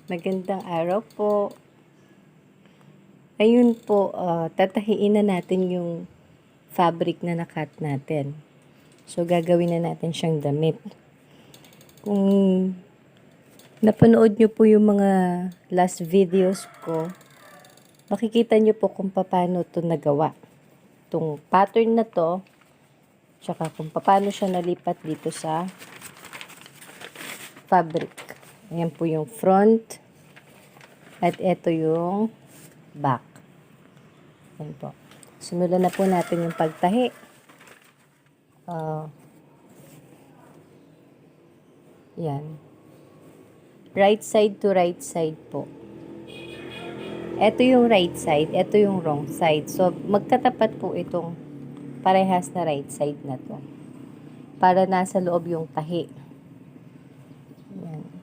Magandang araw po. Ayun po, tatahiin na natin yung fabric na nakat natin. So, gagawin na natin siyang damit. Kung napanood nyo po yung mga last videos ko, makikita nyo po kung paano ito nagawa. Itong pattern na to, tsaka kung paano siya nalipat dito sa fabric. Ayan po yung front. At ito yung back. Ayan po. Simulan na po natin yung pagtahi. Yan. Right side to right side po. Ito yung right side, ito yung wrong side. So, magkatapat po itong parehas na right side na to. Para nasa loob yung tahi. Yan.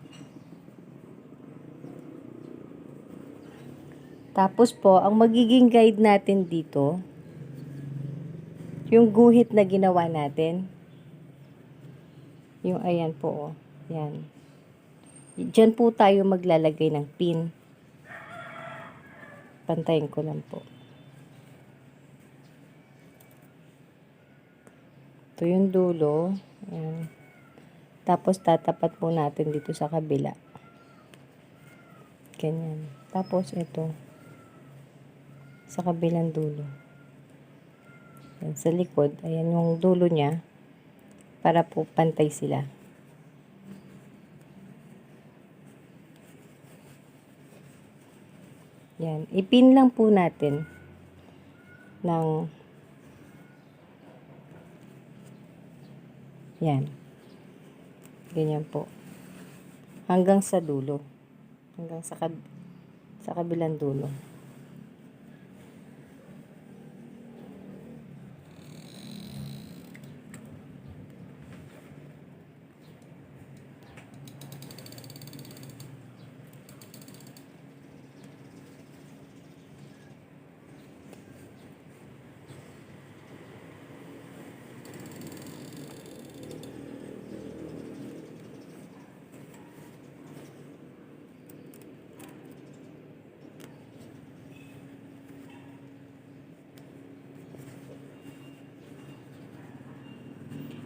Tapos po, ang magiging guide natin dito, yung guhit na ginawa natin. Yung ayan po, oh. Yan. Diyan po tayo maglalagay ng pin. Pantayin ko lang po. Ito yung dulo. Ayan. Tapos tatapat po natin dito sa kabila. Ganyan. Tapos ito. Sa kabilang dulo. Ayan, sa likod. Ayan yung dulo niya. Para po pantay sila. Yan. Ipin lang po natin ng yan. Ganyan po. Hanggang sa dulo. Hanggang sa kabilang dulo.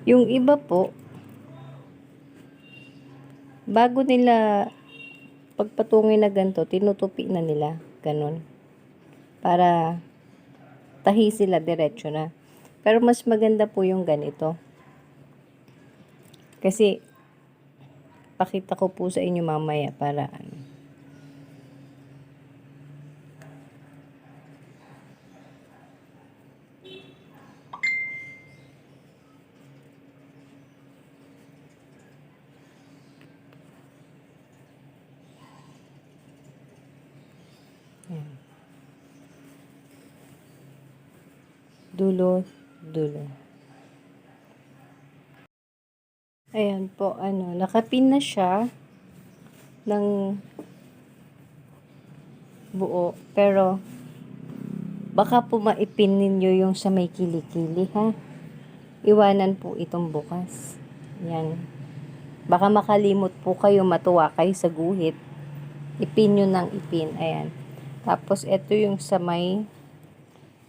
Yung iba po, bago nila pagpatungin na ganito, tinutupi na nila. Ganon. Para tahi sila diretso na. Pero mas maganda po yung ganito. Kasi, pakita ko po sa inyo mamaya para ano. Yan. Dulo, dulo. Ayan po, nakapin na siya ng buo. Pero, baka po maipin ninyo yung sa may kilikili, ha? Iwanan po itong bukas. Yan. Baka makalimot po kayo, matuwa kayo sa guhit. Ipin nyo ng ipin. Ayan. Tapos, ito yung sa may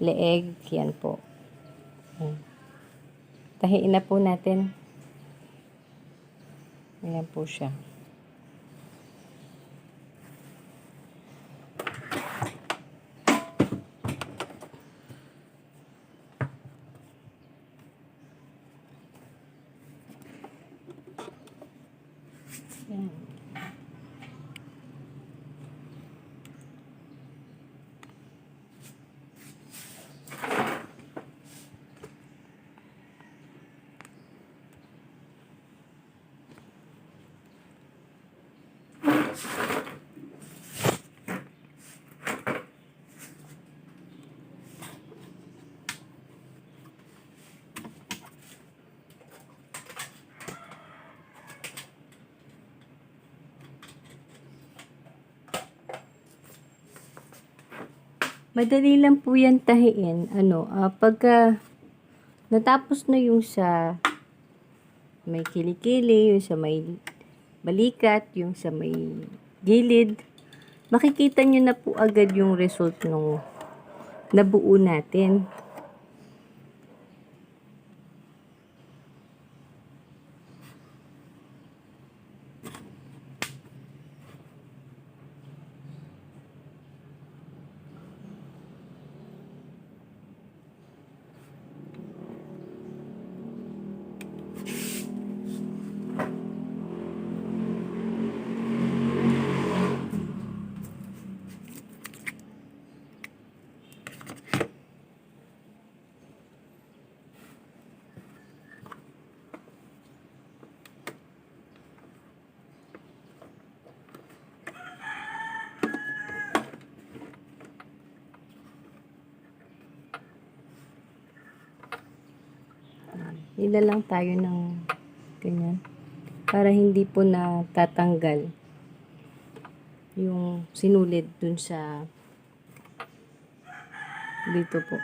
leeg. Yan po. Ayan. Tahiin na po natin. Ayan po siya. Ayan. Madali lang po yan tahiin. Pagka natapos na yung sa may kilikili, yung sa may balikat, yung sa may gilid, makikita nyo na po agad yung result nung nabuo natin. Hila lang tayo ng ganyan para hindi po natatanggal yung sinulid dun sa dito po.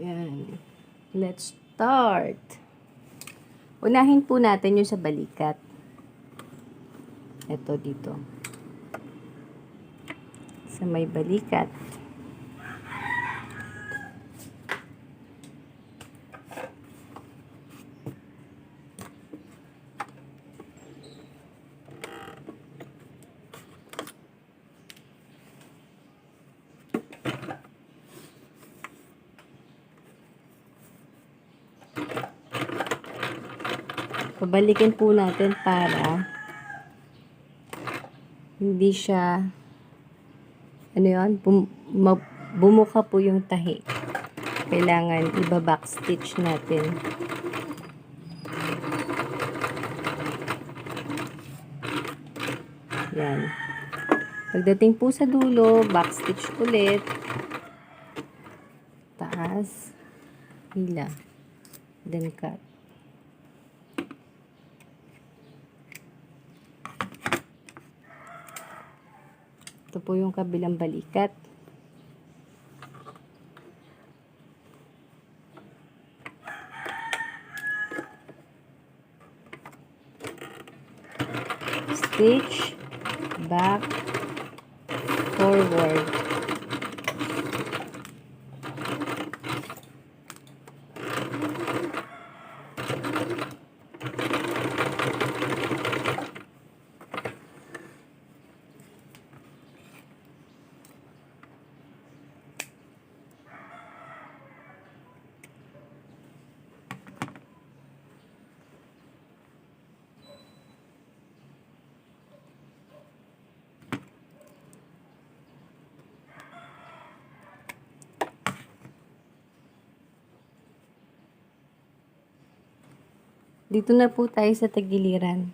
Yan. Let's start. Unahin po natin yung sa balikat. Ito dito. Sa may balikat. Pabalikin po natin para hindi siya bumuka po yung tahi. Kailangan iba-back stitch natin. Yan. Pagdating po sa dulo, back stitch ulit. Taas. Hila. Then cut. Ito po yung kabilang balikat. Stitch, back, forward. Dito na po tayo sa tagiliran.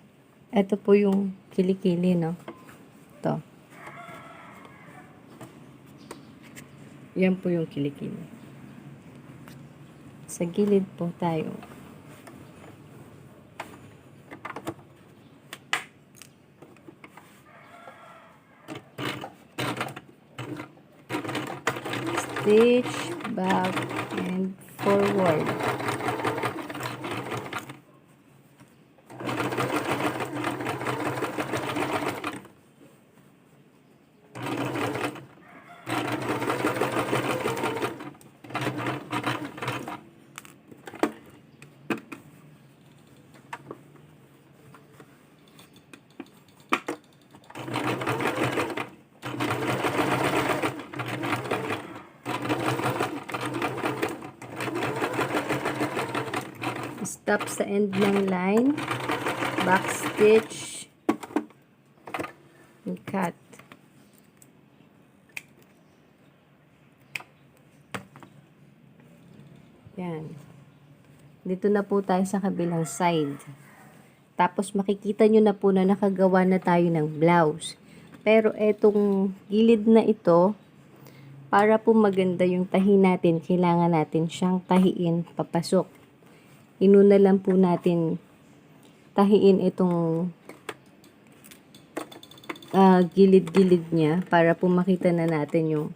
Ito po yung kilikili, no? Ito. Yan po yung kilikili. Sa gilid po tayo. Stitch, back, and forward. Stop sa end ng line, back stitch, and cut. Yan. Dito na po tayo sa kabilang side. Tapos makikita nyo na po na nakagawa na tayo ng blouse. Pero etong gilid na ito, para po maganda yung tahi natin, kailangan natin siyang tahiin papasok. Inuna lang po natin tahiin itong gilid-gilid niya para po makita na natin yung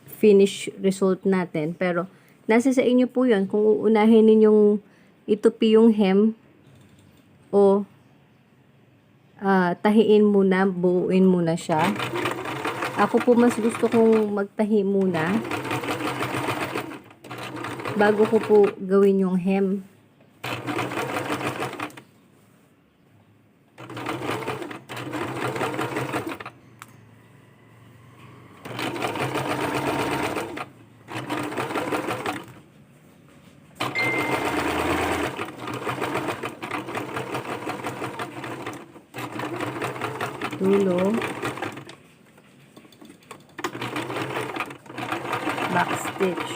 finish result natin. Pero nasa sa inyo po yun kung uunahin ninyong itupi yung hem o tahiin muna, buuin muna siya. Ako po mas gusto kong magtahi muna bago ko po gawin yung hem. Dulo, back stitch.